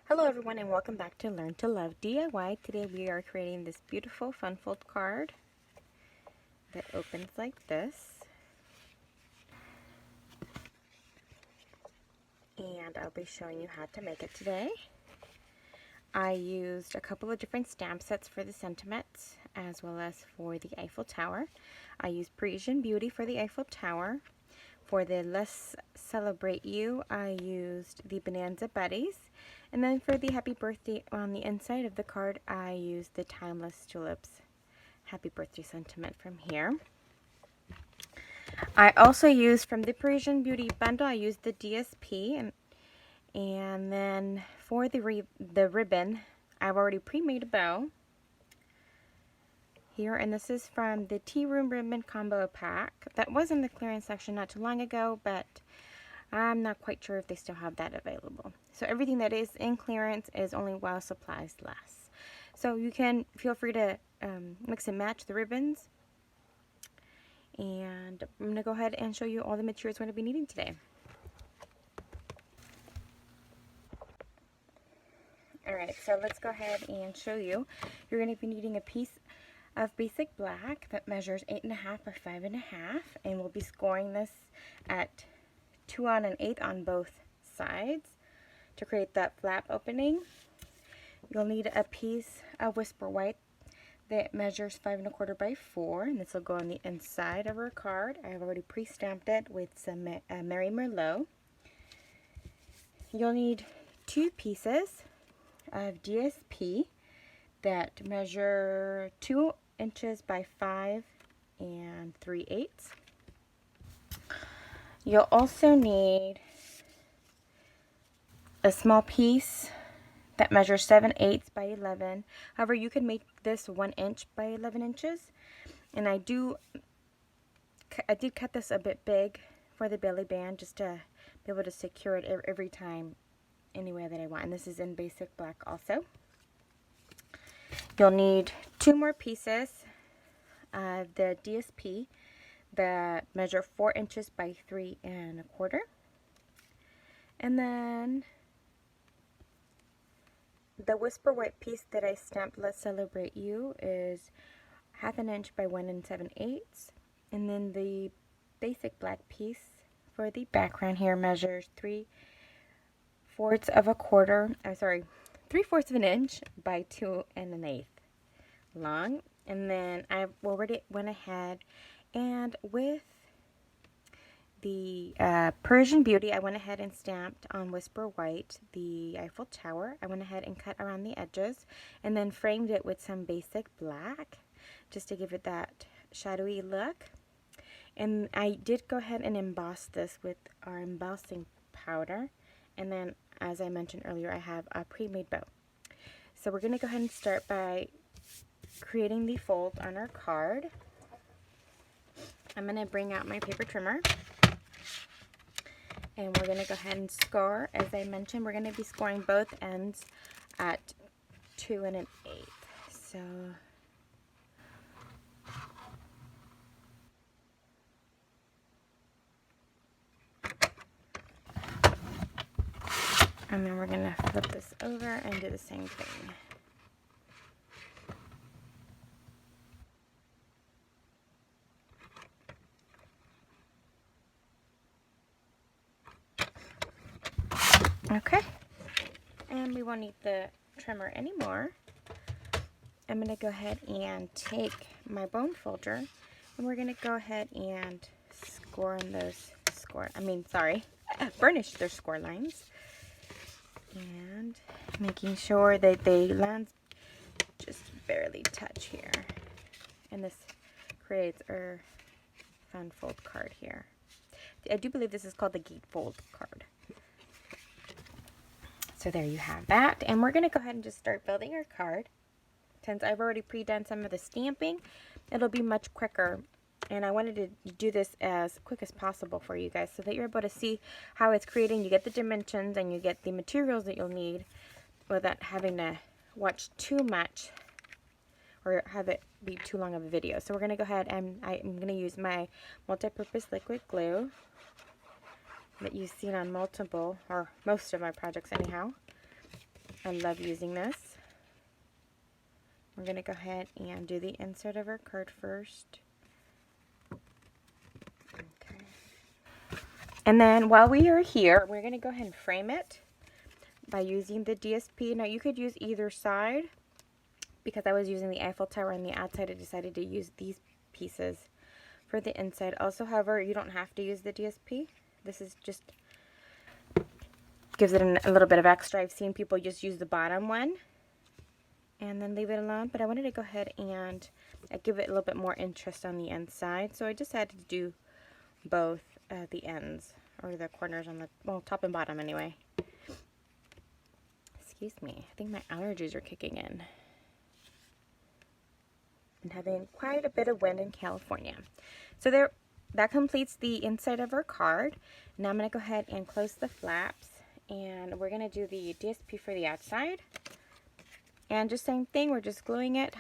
Hello everyone and welcome back to Learn to Love DIY. Today we are creating this beautiful fun fold card that opens like this. And I'll be showing you how to make it today. I used a couple of different stamp sets for the sentiments as well as for the Eiffel Tower. I used Parisian Beauty for the Eiffel Tower. For the Let's Celebrate You, I used the Bonanza Buddies. And then for the happy birthday on the inside of the card, I used the Timeless Tulips happy birthday sentiment from here. I also used from the Parisian Beauty bundle, I used the DSP. And then for the ribbon, I've already pre-made a bow here, and this is from the Tea Room Ribbon Combo Pack. That was in the clearance section not too long ago, but I'm not quite sure if they still have that available. So everything that is in clearance is only while supplies last. So you can feel free to mix and match the ribbons. And I'm going to go ahead and show you all the materials we're going to be needing today. Alright, so let's go ahead and show you. You're going to be needing a piece of basic black that measures 8.5 by 5.5, and we'll be scoring this at 2 1/8 on both sides to create that flap opening. You'll need a piece of Whisper White that measures 5 1/4 by 4, and this will go on the inside of our card. I have already pre-stamped it with some Mary Merlot. You'll need 2 pieces of DSP that measure 2 inches by 5 3/8. You'll also need a small piece that measures 7/8 by 11. However, you can make this 1 inch by 11 inches. And I did cut this a bit big for the belly band just to be able to secure it every time any way that I want. And this is in basic black also. You'll need 2 more pieces of the DSP that measure 4 inches by 3 1/4. And then the Whisper White piece that I stamped Let's Celebrate You is 1/2 inch by 1 7/8. And then the basic black piece for the background here measures 3/4 of an inch by 2 1/8 long. And then I already went ahead and with the Persian Beauty, I went ahead and stamped on Whisper White the Eiffel Tower. I went ahead and cut around the edges and then framed it with some basic black just to give it that shadowy look. And I did go ahead and emboss this with our embossing powder. And then, as I mentioned earlier, I have a pre-made bow. So we're going to go ahead and start by creating the fold on our card. I'm going to bring out my paper trimmer. And we're going to go ahead and score. As I mentioned, we're going to be scoring both ends at 2 1/8. So and then we're going to flip this over and do the same thing. Okay, and we won't need the trimmer anymore. I'm going to go ahead and take my bone folder, and we're going to go ahead and burnish those score lines. And making sure that they land just barely touch here. And this creates our fun fold card here. I do believe this is called the gatefold card. So there you have that. And we're going to go ahead and just start building our card. Since I've already pre-done some of the stamping, it'll be much quicker. And I wanted to do this as quick as possible for you guys so that you're able to see how it's creating. You get the dimensions and you get the materials that you'll need without having to watch too much or have it be too long of a video. So we're going to go ahead and I'm going to use my multi-purpose liquid glue that you've seen on multiple, or most of my projects anyhow. I love using this. We're going to go ahead and do the inside of our card first. Okay. And then while we are here, we're going to go ahead and frame it by using the DSP. Now you could use either side. Because I was using the Eiffel Tower on the outside, I decided to use these pieces for the inside. Also, however, you don't have to use the DSP. This is just gives it a little bit of extra. I've seen people just use the bottom one and then leave it alone. But I wanted to go ahead and give it a little bit more interest on the inside. So I decided to do both the ends, or the corners on the, well, top and bottom anyway. Excuse me. I think my allergies are kicking in. And having quite a bit of wind in California. So there, that completes the inside of our card. Now I'm going to go ahead and close the flaps, and we're going to do the DSP for the outside. And just same thing, we're just gluing it.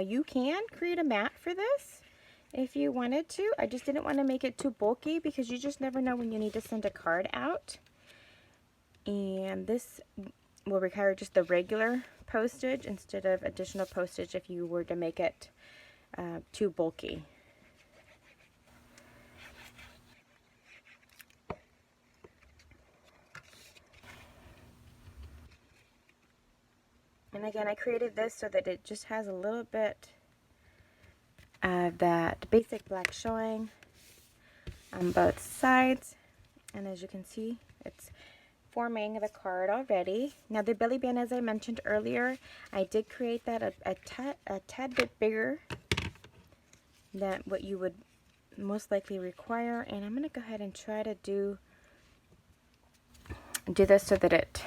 You can create a mat for this if you wanted to. I just didn't want to make it too bulky because you just never know when you need to send a card out. And this will require just the regular postage instead of additional postage if you were to make it too bulky. And again, I created this so that it just has a little bit of that basic black showing on both sides. And as you can see, it's forming the card already. Now the belly band, as I mentioned earlier, I did create that a tad bit bigger than what you would most likely require. And I'm going to go ahead and try to do this so that it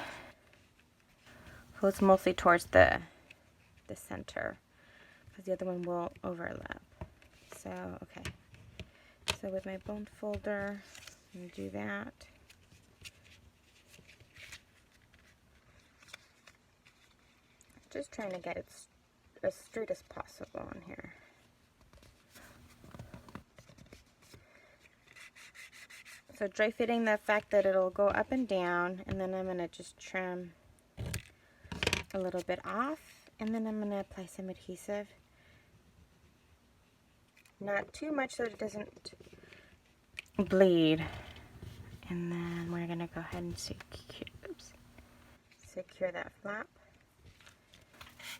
goes mostly towards the center, because the other one will overlap. So, okay. So with my bone folder, I'm going to do that. Just trying to get it as straight as possible on here. So dry fitting the fact that it'll go up and down, and then I'm going to just trim a little bit off, and then I'm going to apply some adhesive. Not too much so that it doesn't bleed. And then we're going to go ahead and secure that flap.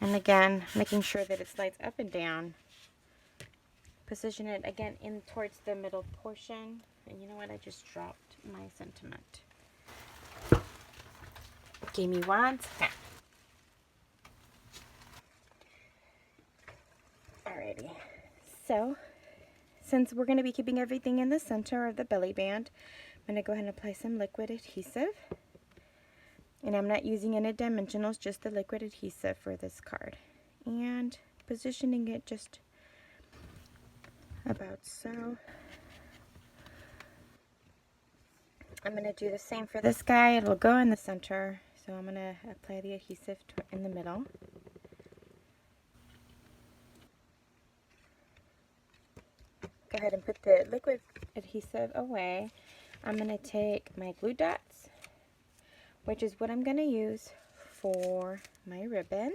And again, making sure that it slides up and down. Position it again in towards the middle portion. And you know what? I just dropped my sentiment. Give me 1 second. Alrighty. So, since we're going to be keeping everything in the center of the belly band, I'm going to go ahead and apply some liquid adhesive. And I'm not using any dimensionals, just the liquid adhesive for this card. And positioning it just about so. I'm going to do the same for this guy. It'll go in the center. So I'm going to apply the adhesive in the middle. Go ahead and put the liquid adhesive away. I'm going to take my glue dots, which is what I'm going to use for my ribbon.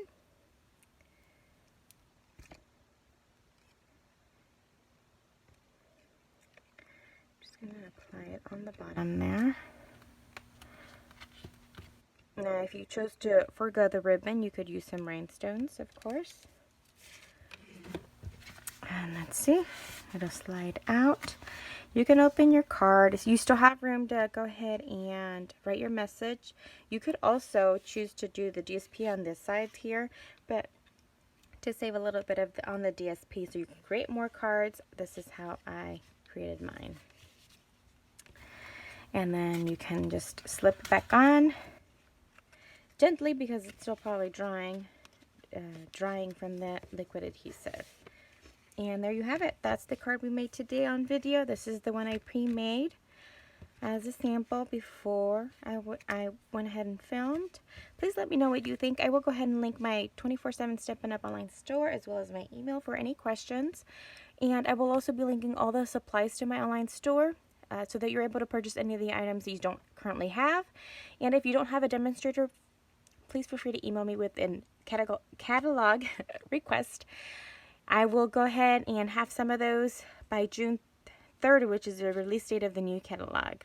Just going to apply it on the bottom there. Now, if you chose to forego the ribbon, you could use some rhinestones, of course. And let's see, it'll slide out. You can open your card. You still have room to go ahead and write your message. You could also choose to do the DSP on this side here, but to save a little bit of on the DSP so you can create more cards, this is how I created mine. And then you can just slip it back on gently because it's still probably drying from the liquid adhesive. And there you have it. That's the card we made today on video. This is the one I pre-made as a sample before I went ahead and filmed. Please let me know what you think. I will go ahead and link my 24/7 Steppin' Up online store as well as my email for any questions. And I will also be linking all the supplies to my online store so that you're able to purchase any of the items that you don't currently have. And if you don't have a demonstrator, please feel free to email me with a catalog request. I will go ahead and have some of those by June 3rd, which is the release date of the new catalog.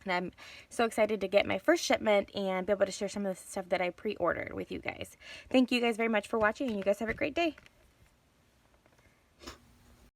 And I'm so excited to get my first shipment and be able to share some of the stuff that I pre-ordered with you guys. Thank you guys very much for watching, and you guys have a great day.